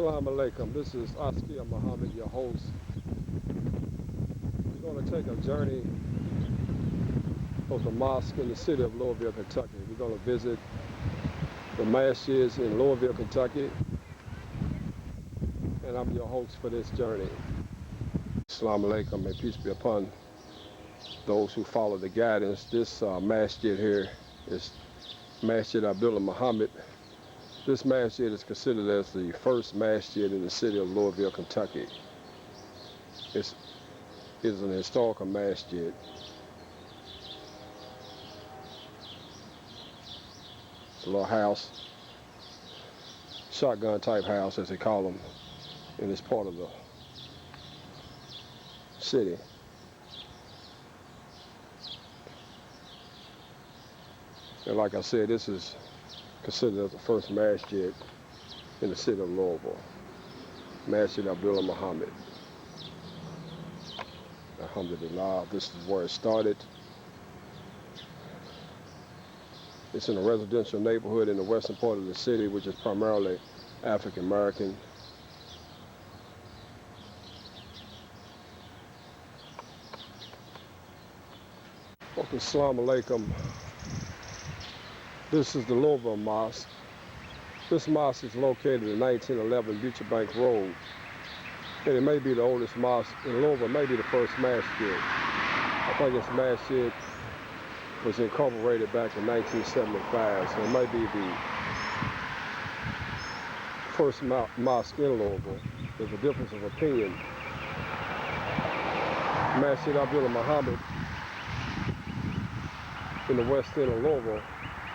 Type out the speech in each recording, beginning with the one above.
Assalamu alaikum. This is Askia Muhammad, your host. We're going to take a journey of the mosque in the city of Louisville, Kentucky. We're going to visit the Mosques in Louisville, Kentucky, and I'm your host for this journey. Assalamu alaikum, and peace be upon those who follow the guidance. This masjid here is Masjid Abdullah Muhammad. This masjid is considered as the first masjid in the city of Louisville, Kentucky. It is an historical masjid. It's a little house, shotgun type house as they call them in this part of the city. And like I said, this is considered as the first masjid in the city of Louisville. Masjid Abdullah Muhammad. Alhamdulillah, this is where it started. It's in a residential neighborhood in the western part of the city, which is primarily African American. Okay, Assalamu alaikum. This is the Louisville Mosque. This mosque is located in 1911 Butcher Bank Road. And it may be the oldest mosque in Louisville, maybe the first masjid. I think this masjid was incorporated back in 1975, so it may be the first mosque in Louisville. There's a difference of opinion. Masjid Abdullah Muhammad in the west end of Louisville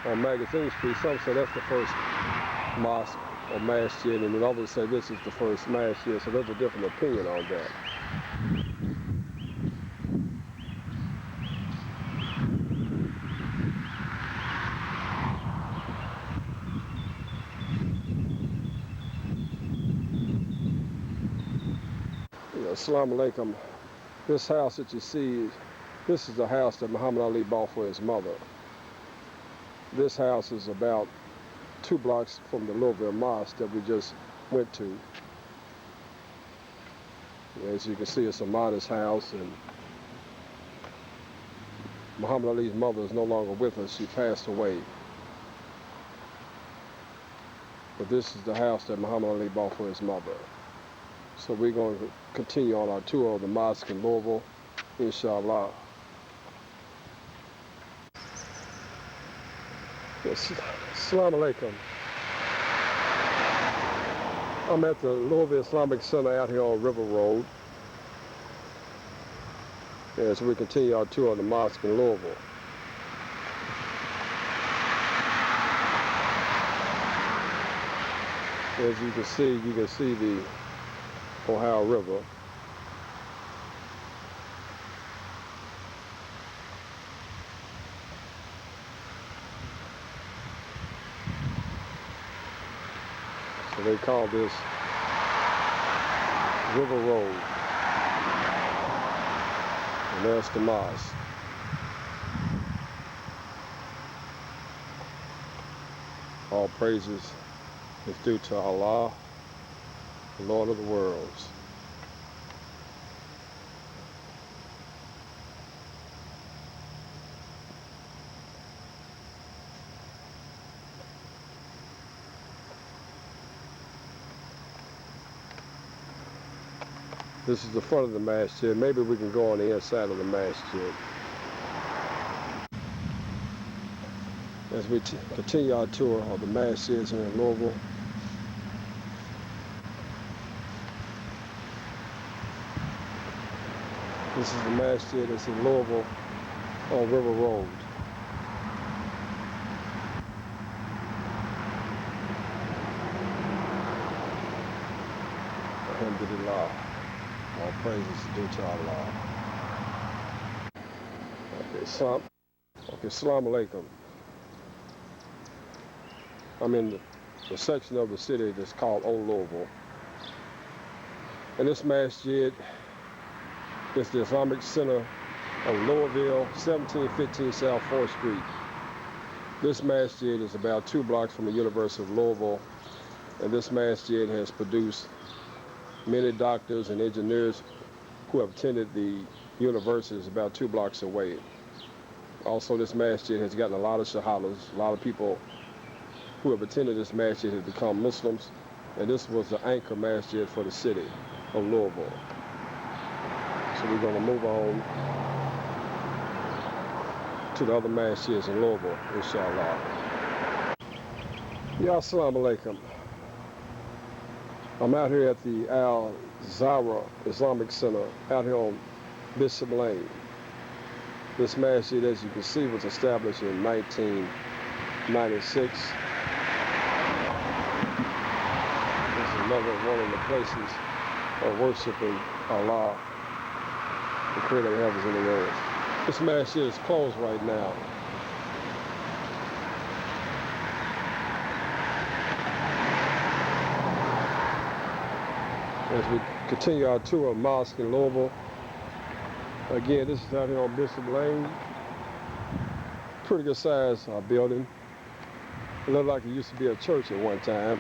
on Magazine Street. Some say that's the first mosque or masjid, and then others say this is the first masjid, so there's a different opinion on that. Assalamu alaikum. This house that you see, this is the house that Muhammad Ali bought for his mother. This house is about 2 blocks from the Louisville Mosque that we just went to. As you can see, it's a modest house, and Muhammad Ali's mother is no longer with us. She passed away. But this is the house that Muhammad Ali bought for his mother. So we're going to continue on our tour of the mosque in Louisville, inshallah. Assalamu alaikum. I'm at the Louisville Islamic Center out here on River Road. As we continue our tour of the mosque in Louisville. As you can see the Ohio River. So they call this River Road. And there's the mosque. All praises is due to Allah, the Lord of the worlds. This is the front of the masjid. Maybe we can go on the inside of the masjid. As we continue our tour of the masjids here in Louisville. This is the masjid that's in Louisville on River Road. Alhamdulillah. All praises due to Allah. Okay, Assalamu alaikum. I'm in the section of the city that's called Old Louisville. And this masjid is the Islamic Center of Louisville, 1715 South 4th Street. This masjid is about 2 blocks from the University of Louisville, And this masjid has produced many doctors and engineers who have attended the universities about 2 blocks away. Also, this masjid has gotten a lot of shahadas. A lot of people who have attended this masjid have become Muslims. And this was the anchor masjid for the city of Louisville. So we're going to move on to the other masjids in Louisville, inshallah. Ya Assalamu alaikum. I'm out here at the Al Zahra Islamic Center, out here on Bishop Lane. This masjid, as you can see, was established in 1996. This is another one of the places of worshiping Allah, the creator of the heavens and the earth. This masjid is closed right now. As we continue our tour of Mosques in Louisville. Again, this is out here on Bishop Lane. Pretty good size building. It looked like it used to be a church at one time.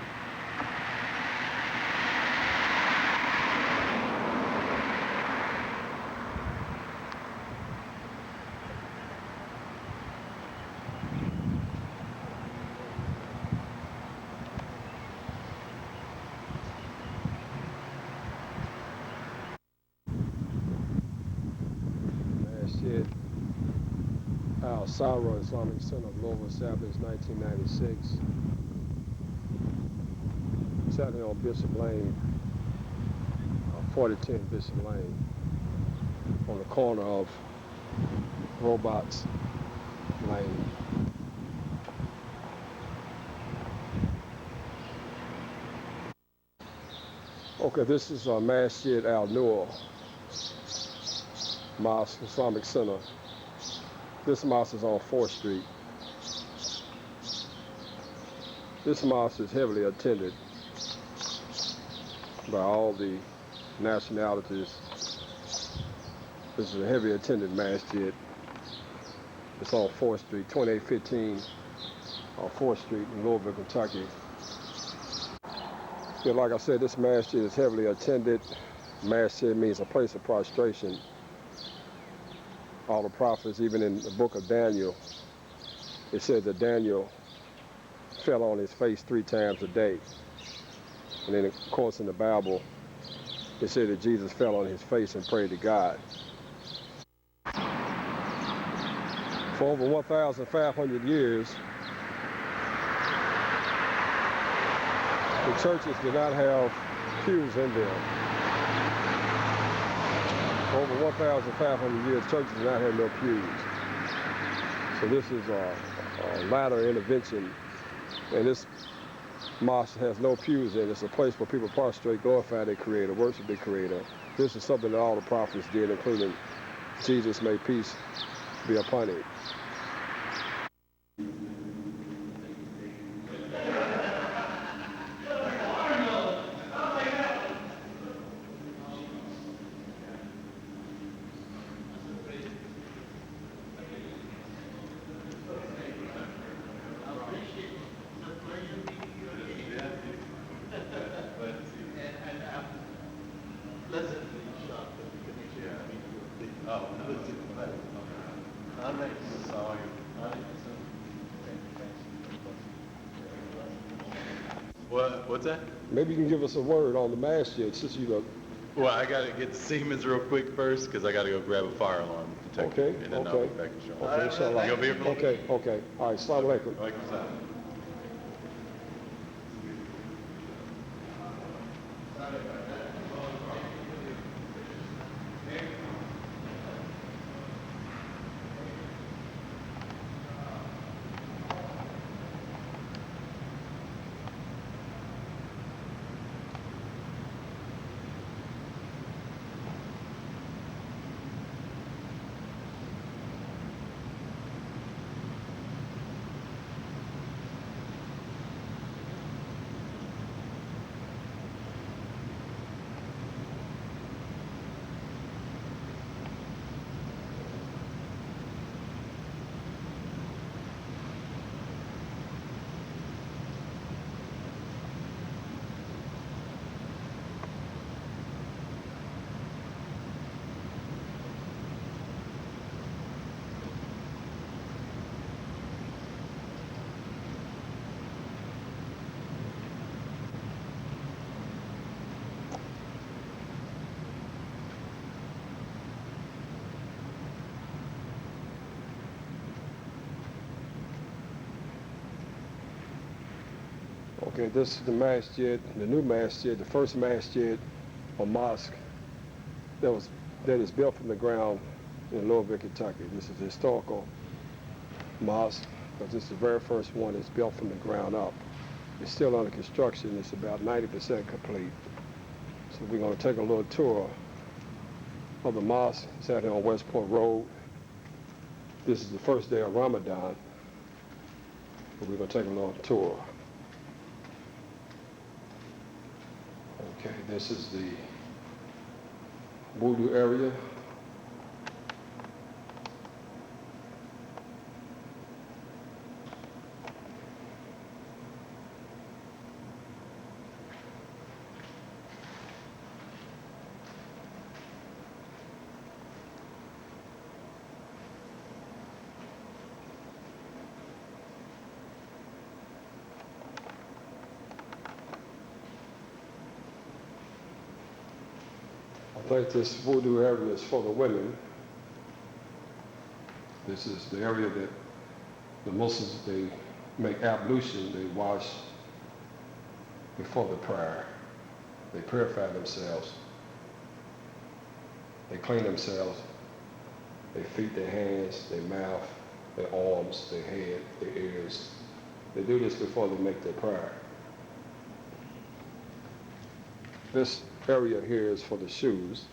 Al Zahra Islamic Center of Louisville, established in 1996. It's out here on Bishop Lane, 4010 Bishop Lane, on the corner of Robots Lane. Okay, this is Masjid Al-Nur Mosque Islamic Center. This mosque is on 4th Street. This mosque is heavily attended by all the nationalities. This is a heavily attended masjid. It's on 4th Street, 2815 on 4th Street in Louisville, Kentucky. Yeah, like I said, this masjid is heavily attended. Masjid means a place of prostration. All the prophets, even in the book of Daniel, it said that Daniel fell on his face 3 times a day. And then, of course, in the Bible, it said that Jesus fell on his face and prayed to God. For over 1,500 years, the churches did not have pews in them. For over 1,500 years, churches did not have no pews. So this is a latter intervention. And this mosque has no pews in it. It's a place where people prostrate, glorify their Creator, worship their Creator. This is something that all the prophets did, including Jesus, may peace be upon him. What's that? Maybe you can give us a word on the masjid, since you know. Well, I got to get the Siemens real quick first, because I got to go grab a fire alarm detector. Okay, and then okay. I'll be back to show. Okay, inshallah. You gonna be here for me? Okay, okay. All right, assalamu alaikum. Walaikum salam. Okay, this is the masjid, the new masjid, the first masjid or mosque that was that is built from the ground in Louisville, Kentucky. This is a historical mosque because this is the very first one that's built from the ground up. It's still under construction. It's about 90% complete. So we're going to take a little tour of the mosque. It's out here on Westport Road. This is the first day of Ramadan. But we're going to take a little tour. Okay, this is the wudu area. I think this wudu area is for the women. This is the area that the Muslims, they make ablution, they wash before the prayer. They purify themselves. They clean themselves. Their feet, their hands, their mouth, their arms, their head, their ears. They do this before they make their prayer. This area here is for the shoes.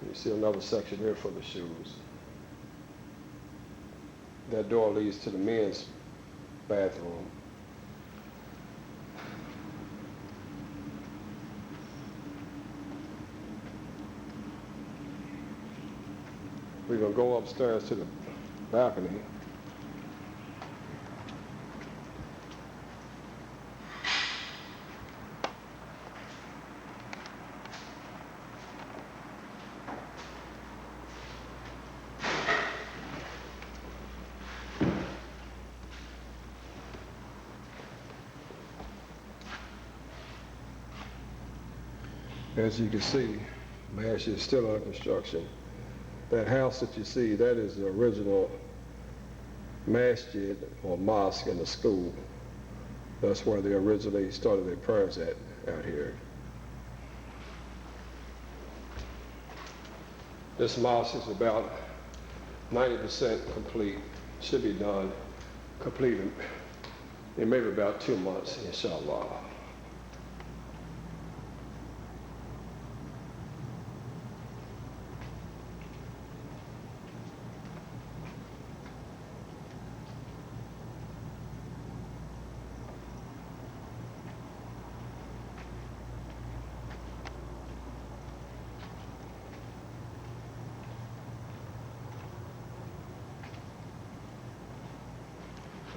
You see another section here for the shoes. That door leads to the men's bathroom. We're going to go upstairs to the balcony. As you can see, masjid is still under construction. That house that you see, that is the original masjid or mosque in the school. That's where they originally started their prayers at out here. This mosque is about 90% complete. Should be done, completed in maybe about 2 months, inshallah.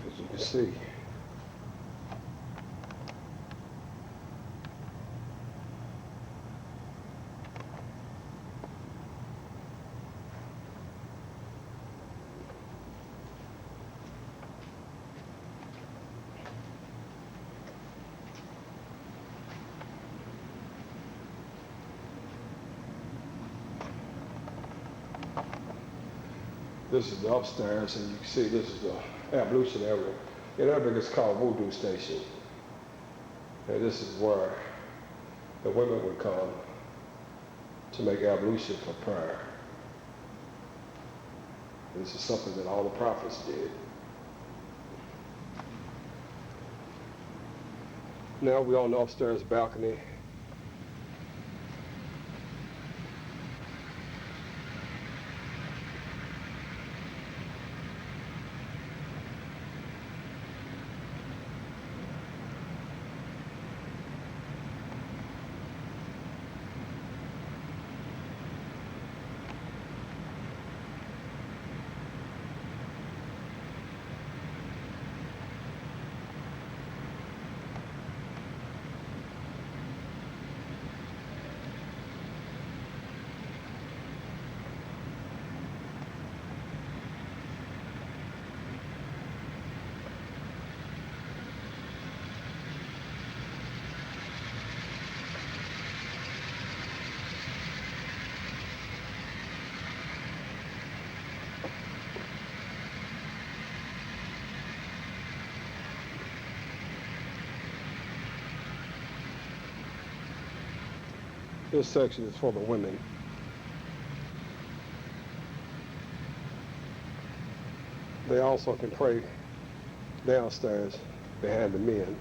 As you can see. This is the upstairs, and you can see this is the ablution area. In Arabic, it's called wudu station. And this is where the women would come to make ablution for prayer. This is something that all the prophets did. Now we're on the upstairs balcony. This section is for the women. They also can pray downstairs behind the men.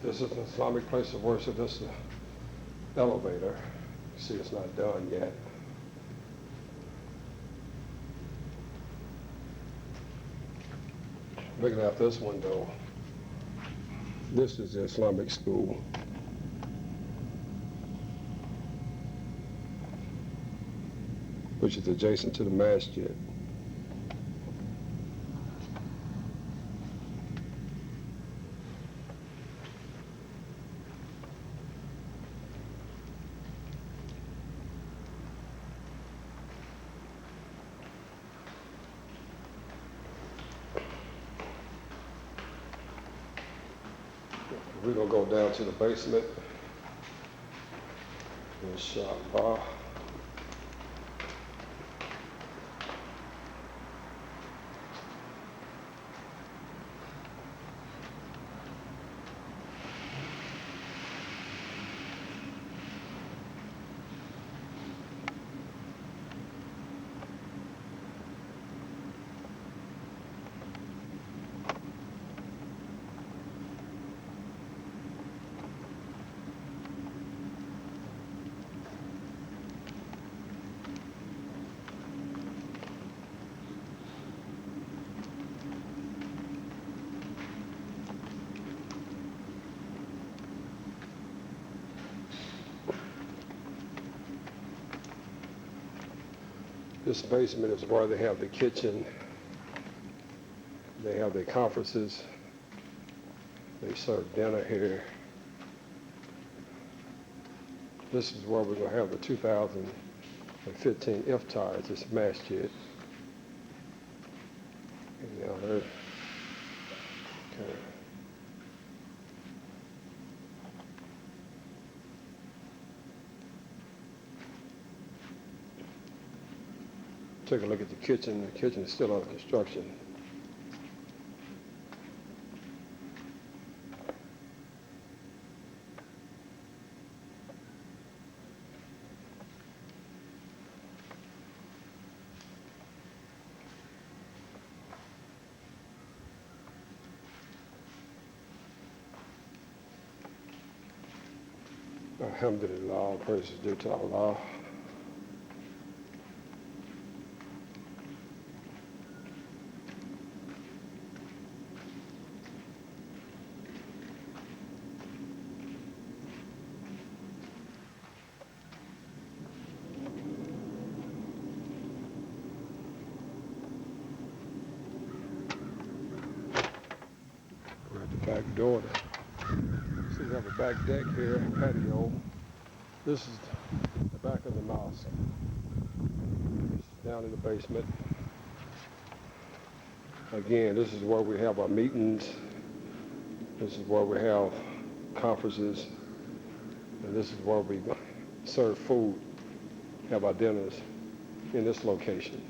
This is an Islamic place of worship. This is the elevator. You see, it's not done yet. Looking out this window, this is the Islamic school. Which is adjacent to the masjid. We're gonna go down to the basement. Inshallah. This basement is where they have the kitchen. They have their conferences. They serve dinner here. This is where we're going to have the 2015 iftar at this masjid. And now they're okay. Take a look at the kitchen. The kitchen is still under construction. Alhamdulillah, all praise is due to Allah. We're at the back door. So we have a back deck here, patio. This is the back of the mosque. This is down in the basement. Again, this is where we have our meetings. This is where we have conferences. And this is where we serve food, have our dinners in this location.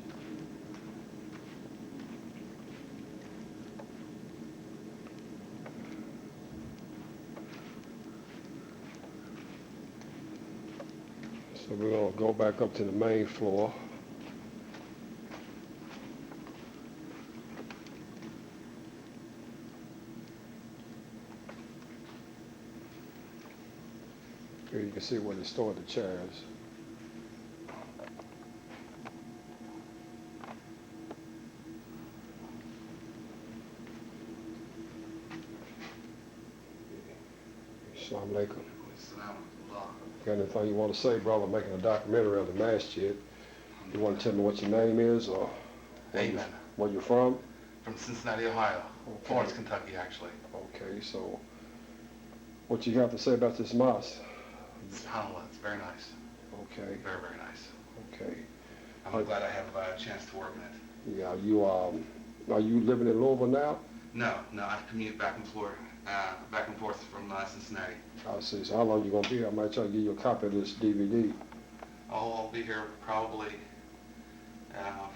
So we're going to go back up to the main floor. Here you can see where they stored the chairs. Assalamu alaikum. Got anything you want to say, brother? Making a documentary of the masjid. You want to tell me what your name is or where you're from? From Cincinnati, Ohio. Okay. Florence, Kentucky, actually. Okay, so what you have to say about this mosque? SubhanAllah, it's very nice. Okay. Very, very nice. Okay. I'm glad I have a chance to work in it. Yeah, you are you living in Louisville now? No, I commute back and forth from Cincinnati. I see. So how long you gonna be here? I might try to give you a copy of this DVD. I'll be here probably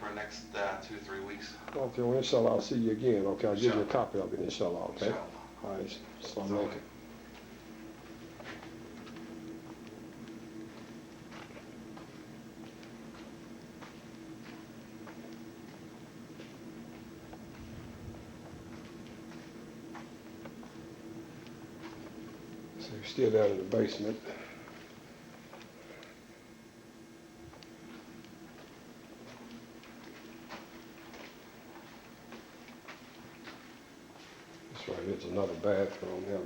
for the next 2 to 3 weeks. Okay, well, inshallah, I'll see you again. Okay, I'll give you a Inshallah. copy of it, inshallah. Okay. Inshallah. All right. Assalamu alaikum. So you're still down in the basement. This right here's another bathroom. We have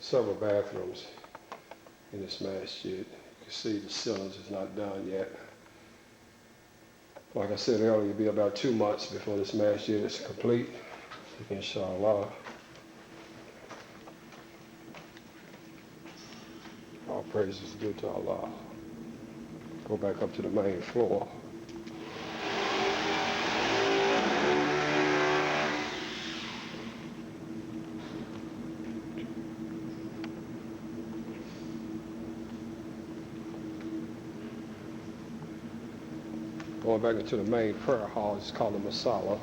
several bathrooms in this masjid. You can see the ceilings is not done yet. Like I said earlier, it'll be about 2 months before this masjid is complete, inshallah. All praise is due to Allah. Go back up to the main floor. Going back into the main prayer hall, it's called the Masala.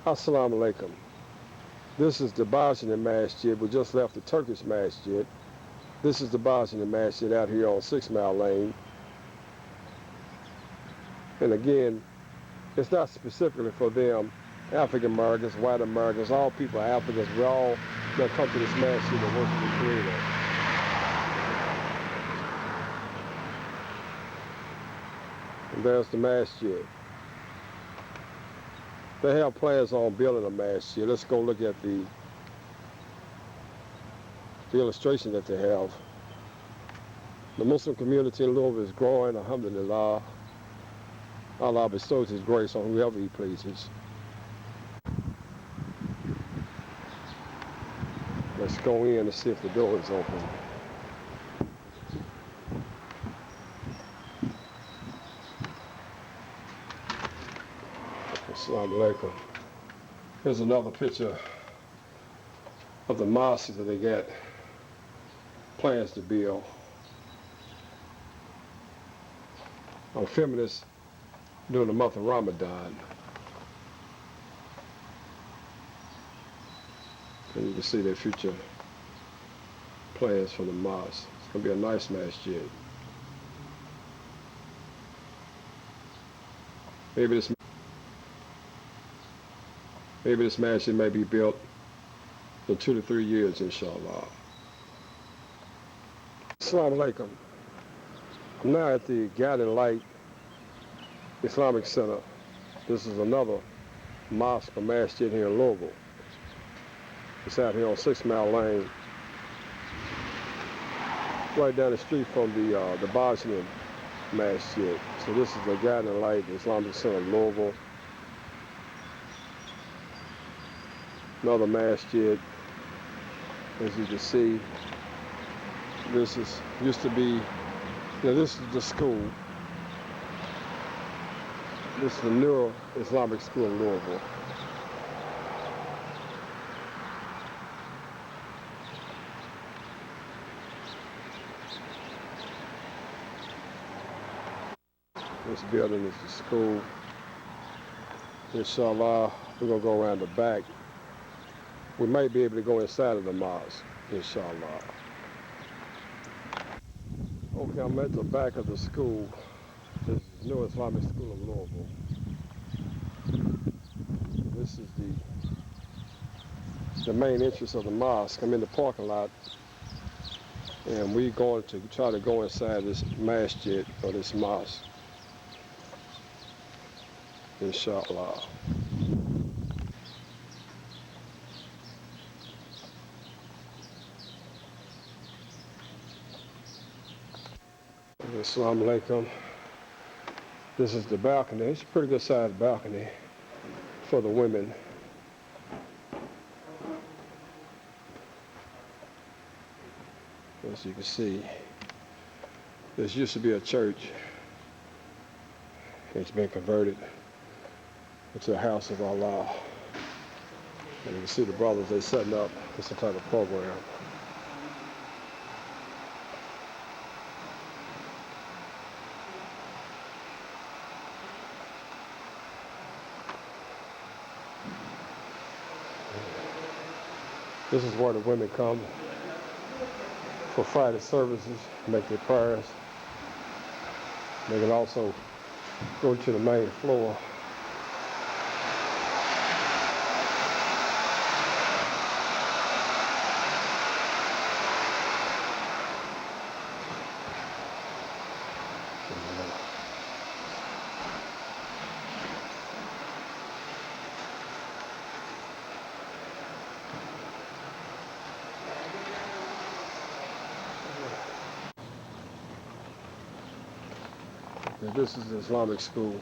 Assalamu alaikum. This is the Bosnian Masjid. We just left the Turkish Masjid. This is the Bosnian Masjid out here on 6 Mile Lane. And again, it's not specifically for them. African Americans, white Americans, all people are Africans. We're all that come to this masjid and worship the Creator. And there's the masjid. They have plans on building a masjid. Let's go look at the illustration that they have. The Muslim community in Louisville is growing, alhamdulillah. Allah bestows His grace on whoever He pleases. Let's go in and see if the door is open. Assalamu alaikum. Here's another picture of the mosque that they got plans to build. I'm filming this during the month of Ramadan. And you can see their future plans for the mosque. It's going to be a nice masjid. Maybe this masjid may be built in 2 to 3 years, inshallah. Assalamu alaikum. I'm now at the Guiding Light Islamic Center. This is another mosque or masjid here in Louisville. It's out here on 6 Mile Lane, right down the street from the Bosnian masjid. So this is the Guiding Light Islamic Center of Louisville. Another masjid, as you can see. This used to be, this is the school. This is the newer Islamic school in Louisville. This building is the school. Inshallah, we're going to go around the back. We might be able to go inside of the mosque, inshallah. Okay, I'm at the back of the school. This is the New Islamic School of Louisville. This is the main entrance of the mosque. I'm in the parking lot, and we're going to try to go inside this masjid or this mosque, inshallah. Assalamu alaikum. This is the balcony. It's a pretty good sized balcony for the women. As you can see, this used to be a church. It's been converted into a house of Allah. And you can see the brothers, they're setting up some type of program. This is where the women come for Friday services, make their prayers. They can also go to the main floor. This is the Islamic School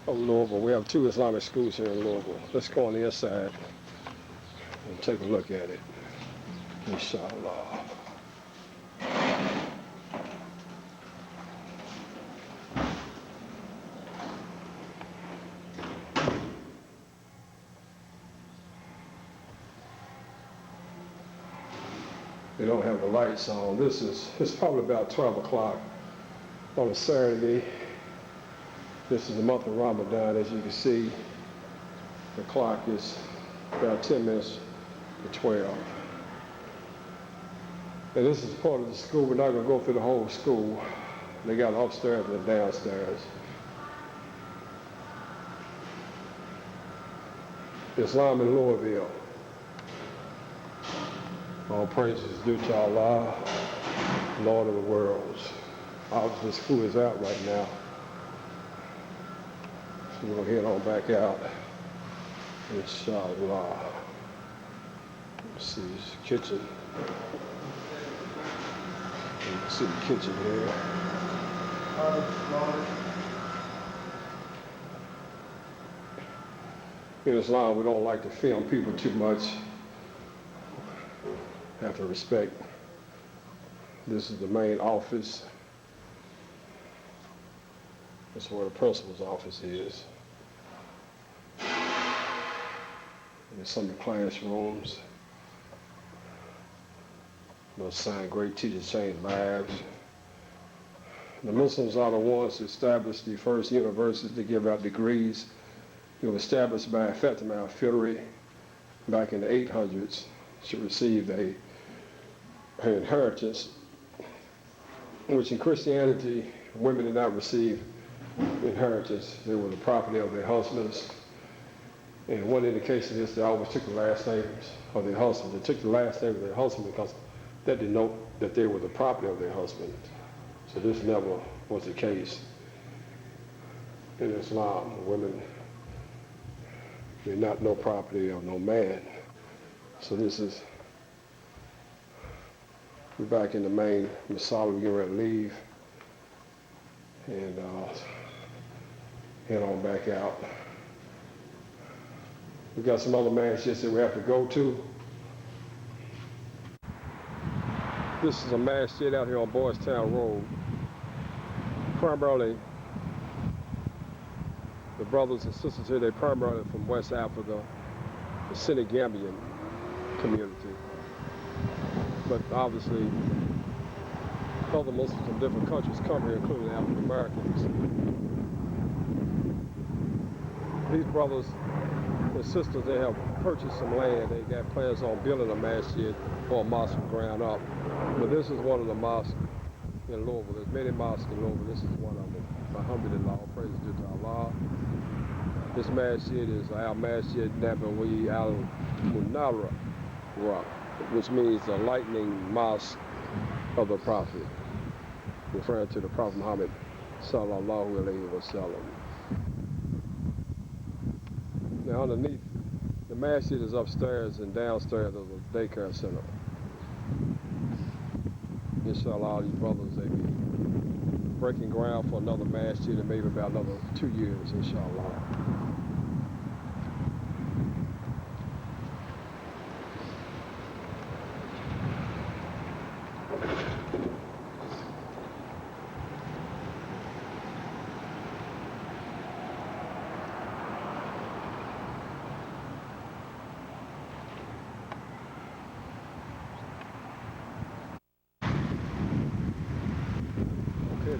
of Louisville. We have 2 Islamic schools here in Louisville. Let's go on the inside and take a look at it, inshallah. They don't have the lights on. It's probably about 12 o'clock. On a Saturday. This is the month of Ramadan. As you can see, the clock is about 10 minutes to 12. And this is part of the school. We're not going to go through the whole school. They got upstairs and downstairs. Islam in Louisville. All praises due to Allah, Lord of the worlds. Obviously, school is out right now. So we're going to head on back out. Inshallah. Let's see this kitchen. You can see the kitchen here. In Islam, we don't like to film people too much. Have to respect. This is the main office. That's where the principal's office is. There's some of the classrooms. Those sign great teachers change lives. The Muslims are the ones who established the first universities to give out degrees. It was established by Fatima al-Fihri back in the 800s. She received her inheritance, which in Christianity, women did not receive inheritance. They were the property of their husbands. And one indication is they always took the last names of their husbands. They took the last name of their husband because that denoted that they were the property of their husband. So this never was the case in Islam. Women, they're not no property of no man. So we're back in the main Masala. We're getting ready to leave and head on back out. We got some other masjids that we have to go to. This is a masjid out here on Boys Town Road. Primarily, the brothers and sisters here, they're primarily from West Africa, the Senegambian community. But obviously, other Muslims from different countries come here, including African Americans. These brothers and sisters, they have purchased some land. They got plans on building a masjid or a mosque from ground up. But this is one of the mosques in Louisville. There's many mosques in Louisville. This is one of them. Alhamdulillah, praise due to Allah. This masjid is Al-Masjid Nabawi Al-Munawwar, which means the lightning mosque of the Prophet, referring to the Prophet Muhammad sallallahu alaihi wasallam. Now underneath, the masjid is upstairs, and downstairs there's a daycare center. Inshallah, these brothers, they be breaking ground for another masjid in maybe about another 2 years, inshallah.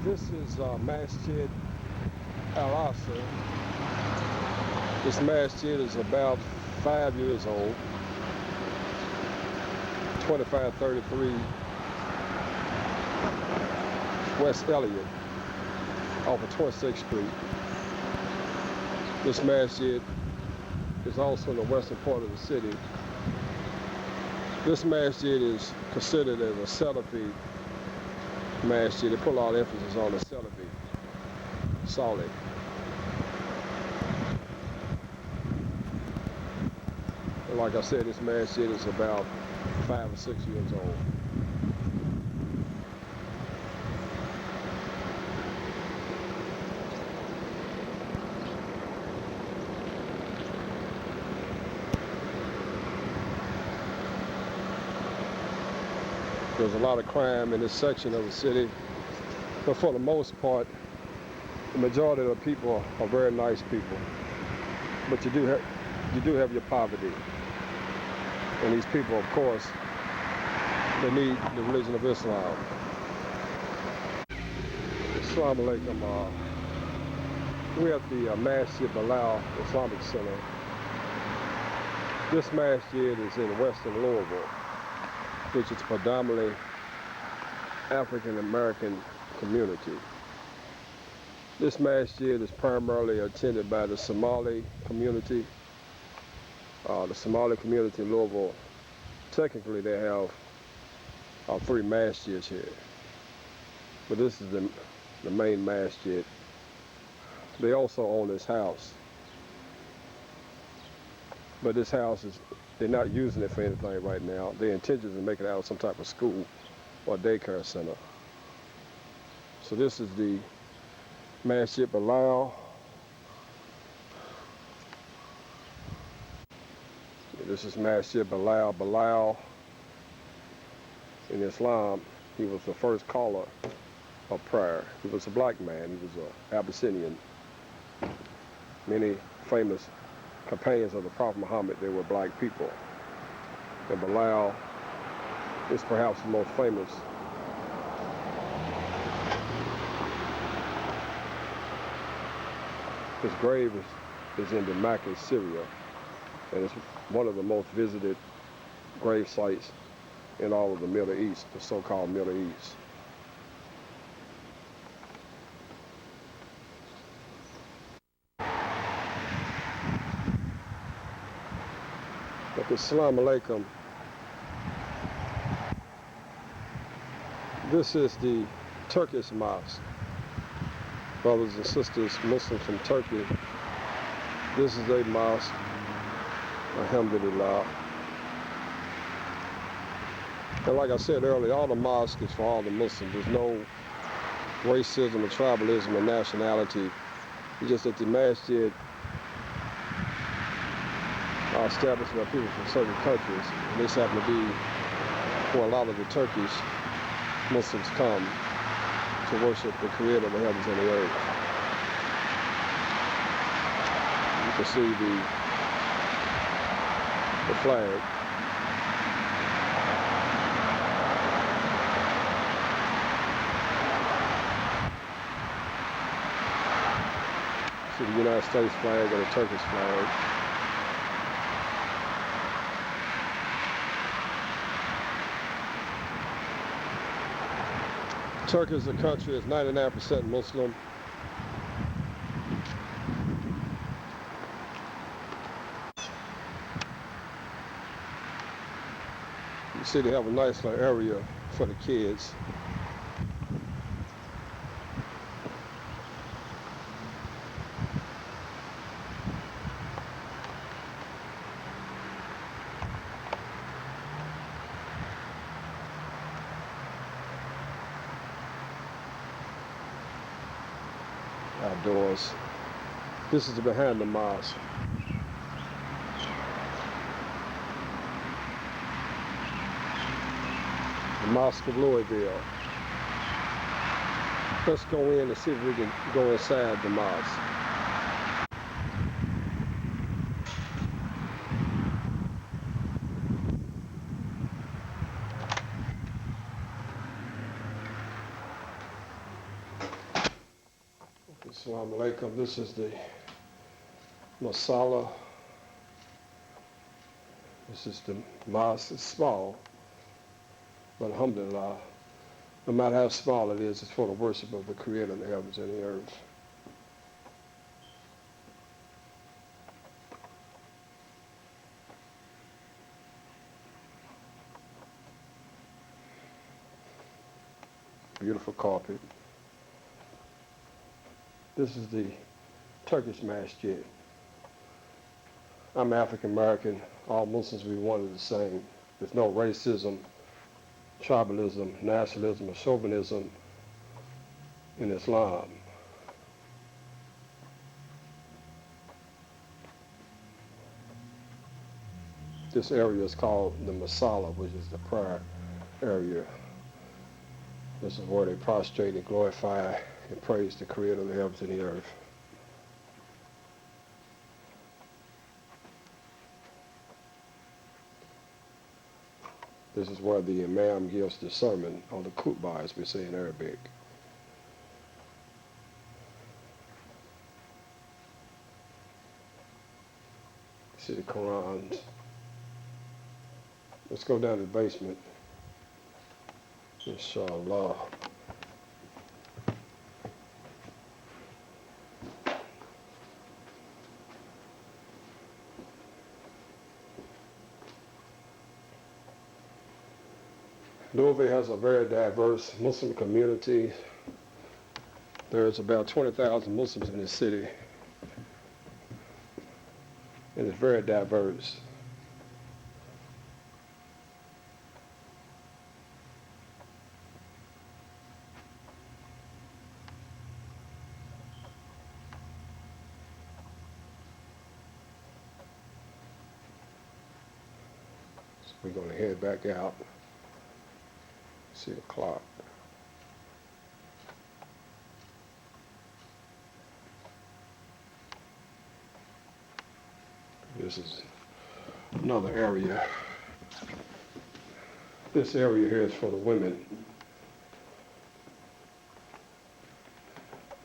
This is Masjid Al-Aqsa. This masjid is about 5 years old. 2533 West Elliott off of 26th Street. This masjid is also in the western part of the city. This masjid is considered as a Salafi masjid. They put a lot of emphasis on the Salafi, solid. And like I said, this masjid is about 5 or 6 years old. There's a lot of crime in this section of the city, but for the most part, the majority of the people are very nice people. But you do have your poverty, and these people, of course, they need the religion of Islam. Assalamu alaikum. We're at the Masjid Bilal Islamic Center. This masjid is in western Louisville, which is predominantly African American community. This masjid is primarily attended by the Somali community. The Somali community in Louisville Technically, they have 3 masjids here, but this is the main masjid. They also own this house, but this house they're not using it for anything right now. Their intention is to make it out of some type of school or daycare center. So this is the Masjid Bilal. This is Masjid Bilal. Bilal in Islam, he was the first caller of prayer. He was a black man. He was an Abyssinian. Many famous companions of the Prophet Muhammad, they were black people. And Bilal is perhaps the most famous. His grave is in Damascus, Syria, and it's one of the most visited grave sites in all of the Middle East, the so-called Middle East. But Assalamu alaikum. This is the Turkish mosque. Brothers and sisters, Muslims from Turkey, this is a mosque, alhamdulillah. And like I said earlier, all the mosques is for all the Muslims. There's no racism or tribalism or nationality. It's just that the masjid are established by people from certain countries. And this happens to be where a lot of the Turkish Muslims come to worship the Creator of the heavens and the earth. You can see the flag. See the United States flag and the Turkish flag. Turkey as a country is 99% Muslim. You see they have a nice little area for the kids. Outdoors. This is behind the mosque. The Mosques of Louisville. Let's go in and see if we can go inside the mosque. Assalamu alaikum. This is the Masala. This is the mosque. It's small, but alhamdulillah, no matter how small it is, it's for the worship of the Creator of the heavens and the earth. Beautiful carpet. This is the Turkish masjid. I'm African American. All Muslims, we one and the same. There's no racism, tribalism, nationalism, or chauvinism in Islam. This area is called the Masala, which is the prayer area. This is where they prostrate and glorify and praise the Creator of the heavens and the earth. This is where the Imam gives the sermon, or the khutbah, as we say in Arabic. See the Qurans. Let's go down to the basement. Inshallah. has a very diverse Muslim community. There's about 20,000 Muslims in this city, and it's very diverse. So we're going to head back out, see the clock. This is another area. This area here is for the women.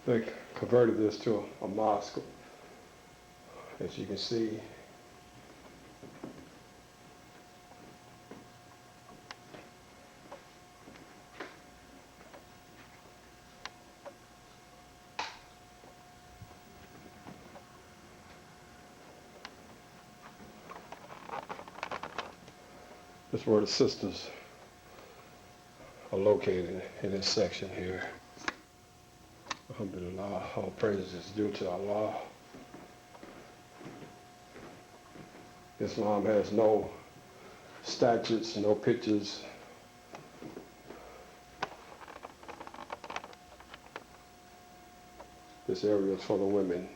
They converted this to a mosque, as you can see. This is where the sisters are located in this section here. Alhamdulillah, all praises is due to Allah. Islam has no statutes, no pictures. This area is for the women.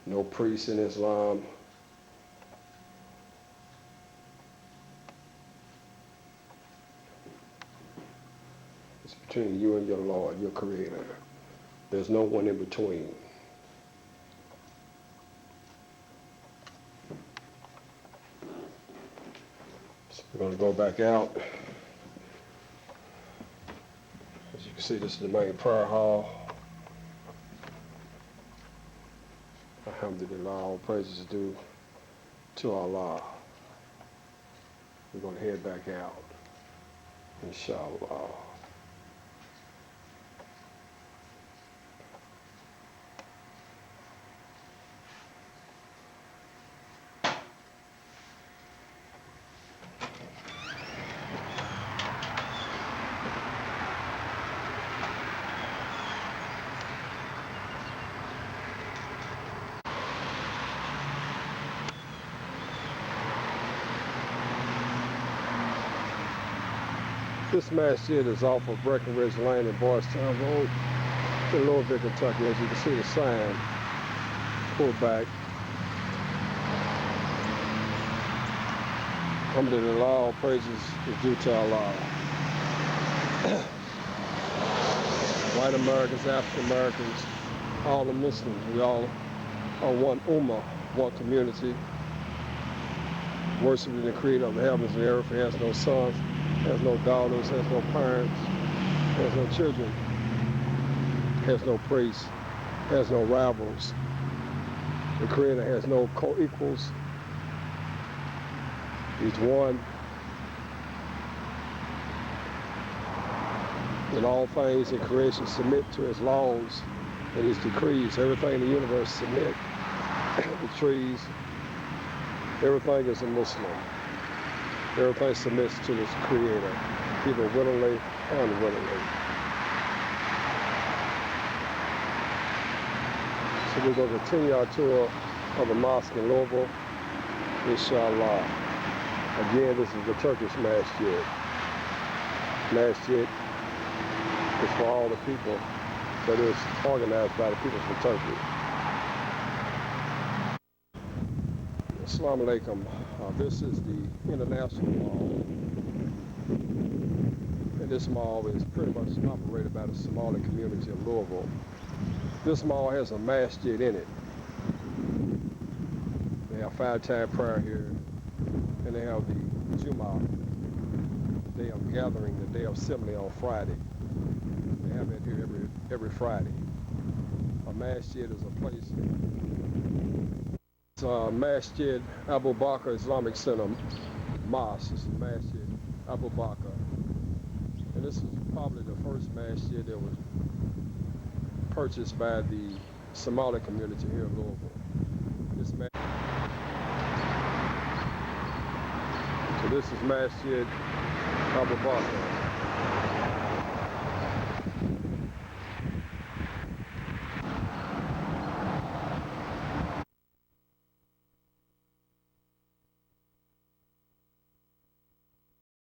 No priests in Islam. It's between you and your Lord, your Creator. There's no one in between. So we're going to go back out. As you can see, this is the main prayer hall. Alhamdulillah, all praises is due to Allah. We're going to head back out, inshallah. This masjid is off of Breckenridge Lane and Boystown Road in Louisville, Kentucky. As you can see the sign, pull back. Alhamdulillah, all praises is due to Allah. White Americans, African Americans, all the Muslims, we all are one ummah, one community, worshiping the Creator of the heavens and earth. He has no sons, has no daughters, has no parents, has no children, has no priests, has no rivals. The Creator has no co-equals. He's one. And all things in creation submit to his laws and his decrees. Everything in the universe submit. The trees, everything is a Muslim. Everything submits to its Creator, either willingly or unwillingly. So we're going to continue our tour of the mosque in Louisville, inshallah. Again, this is the Turkish masjid. Masjid is for all the people, but it's organized by the people from Turkey. Assalamu alaikum. This is the International Mall. And this mall is pretty much operated by the Somali community of Louisville. This mall has a masjid in it. They have 5-time prayer here, and they have the Jummah, the day of gathering, the day of assembly on Friday. They have it here every Friday. A masjid is a place. It's Masjid Abu Bakr Islamic Center Mosque. This is Masjid Abu Bakr. And this is probably the first masjid that was purchased by the Somali community here in Louisville. This So this is Masjid Abu Bakr.